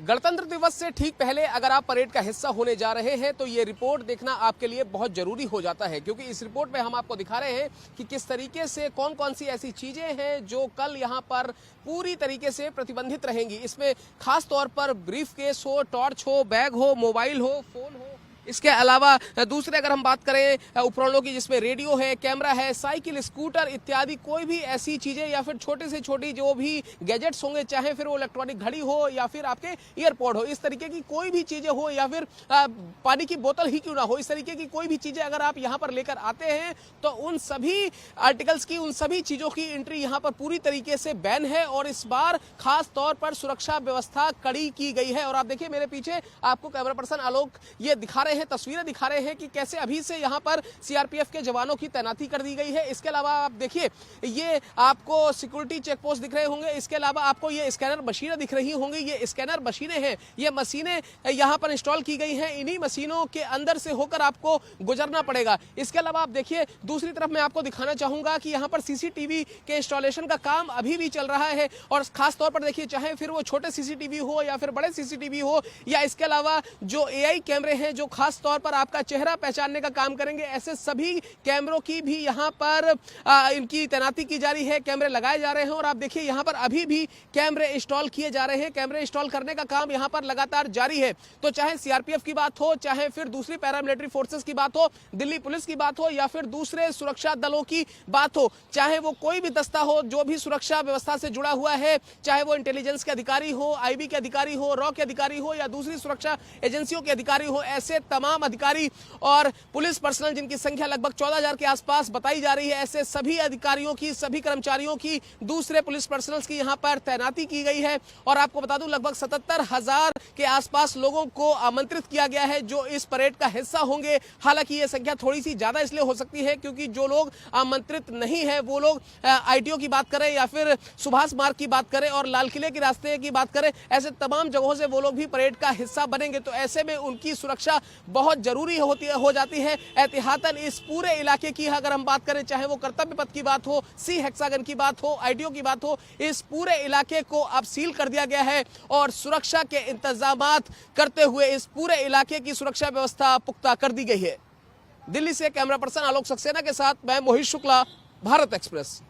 गणतंत्र दिवस से ठीक पहले अगर आप परेड का हिस्सा होने जा रहे हैं तो ये रिपोर्ट देखना आपके लिए बहुत जरूरी हो जाता है, क्योंकि इस रिपोर्ट में हम आपको दिखा रहे हैं कि किस तरीके से कौन कौन सी ऐसी चीजें हैं जो कल यहाँ पर पूरी तरीके से प्रतिबंधित रहेंगी। इसमें खास तौर पर ब्रीफ केस हो, टॉर्च हो, बैग हो, मोबाइल हो, फोन हो, इसके अलावा दूसरे अगर हम बात करें उपकरणों की जिसमें रेडियो है, कैमरा है, साइकिल, स्कूटर इत्यादि कोई भी ऐसी चीजें या फिर छोटे से छोटी जो भी गैजेट्स होंगे, चाहे फिर वो इलेक्ट्रॉनिक घड़ी हो या फिर आपके ईयरपॉड हो, इस तरीके की कोई भी चीजें हो या फिर पानी की बोतल ही क्यों ना हो, इस तरीके की कोई भी चीजें अगर आप यहाँ पर लेकर आते हैं तो उन सभी आर्टिकल्स की, उन सभी चीजों की एंट्री यहाँ पर पूरी तरीके से बैन है। और इस बार खास तौर पर सुरक्षा व्यवस्था कड़ी की गई है। और आप देखिए मेरे पीछे आपको कैमरा पर्सन आलोक ये दिखा रहे हैं, तस्वीरें दिखा रहे हैं कि कैसे अभी से यहाँ पर सीआरपीएफ के जवानों की तैनाती कर दी गई है। इसके अलावा आप देखिए ये आपको सिक्योरिटी चेक पोस्ट दिख रहे होंगे, इसके अलावा आपको ये स्कैनर मशीनें दिख रही होंगी। ये स्कैनर मशीनें हैं, ये मशीनें यहाँ पर इंस्टॉल की गई हैं, इन्हीं मशीनों के अंदर से होकर आपको गुजरना पड़ेगा। इसके अलावा आप देखिए दूसरी तरफ मैं आपको दिखाना चाहूंगा कि यहाँ पर सीसीटीवी के इंस्टॉलेशन का काम अभी भी चल रहा है। और खास तौर पर देखिए, चाहे फिर वो छोटे सीसीटीवी हो या फिर बड़े सीसीटीवी हो, या इसके अलावा जो एआई कैमरे हैं जो खास तौर पर आपका चेहरा पहचानने का काम करेंगे, ऐसे सभी कैमरों की भी यहाँ पर इनकी तैनाती की जा रही है, कैमरे लगाए जा रहे हैं। और आप देखिए यहाँ पर अभी भी कैमरे इंस्टॉल किए जा रहे हैं, कैमरे इंस्टॉल करने का काम यहाँ पर लगातार जारी है। तो चाहे सीआरपीएफ की बात हो, चाहे फिर दूसरी पैरामिलिट्री फोर्सेस की बात हो, दिल्ली पुलिस की बात हो, या फिर दूसरे सुरक्षा दलों की बात हो, चाहे वो कोई भी दस्ता हो जो भी सुरक्षा व्यवस्था से जुड़ा हुआ है, चाहे वो इंटेलिजेंस के अधिकारी हो, आईबी के अधिकारी हो, रॉ के अधिकारी हो, या दूसरी सुरक्षा एजेंसियों के अधिकारी हो, ऐसे तमाम अधिकारी और पुलिस पर्सनल जिनकी संख्या लगभग 14,000 के आसपास बताई जा रही है, ऐसे सभी अधिकारियों की, सभी कर्मचारियों की, दूसरे पुलिस पर्सनल्स की यहाँ पर तैनाती की गई है। और आपको बता दूं लगभग 77,000 के आसपास लोगों को आमंत्रित किया गया है जो इस परेड का हिस्सा होंगे। हालांकि ये संख्या थोड़ी सी ज्यादा इसलिए हो सकती है क्योंकि जो लोग आमंत्रित नहीं है वो लोग आईटीओ की बात करें या फिर सुभाष मार्ग की बात करें और लाल किले के रास्ते की बात करें, ऐसे तमाम जगहों से वो लोग भी परेड का हिस्सा बनेंगे। तो ऐसे में उनकी सुरक्षा बहुत जरूरी हो जाती है। एहतियातन इस पूरे इलाके की अगर हम बात करें, चाहे वो कर्तव्य पथ की बात हो, सी हेक्सागन की बात हो, आईटीओ की बात हो, इस पूरे इलाके को अब सील कर दिया गया है और सुरक्षा के इंतजामात करते हुए इस पूरे इलाके की सुरक्षा व्यवस्था पुख्ता कर दी गई है। दिल्ली से कैमरा पर्सन आलोक सक्सेना के साथ मैं मोहित शुक्ला, भारत एक्सप्रेस।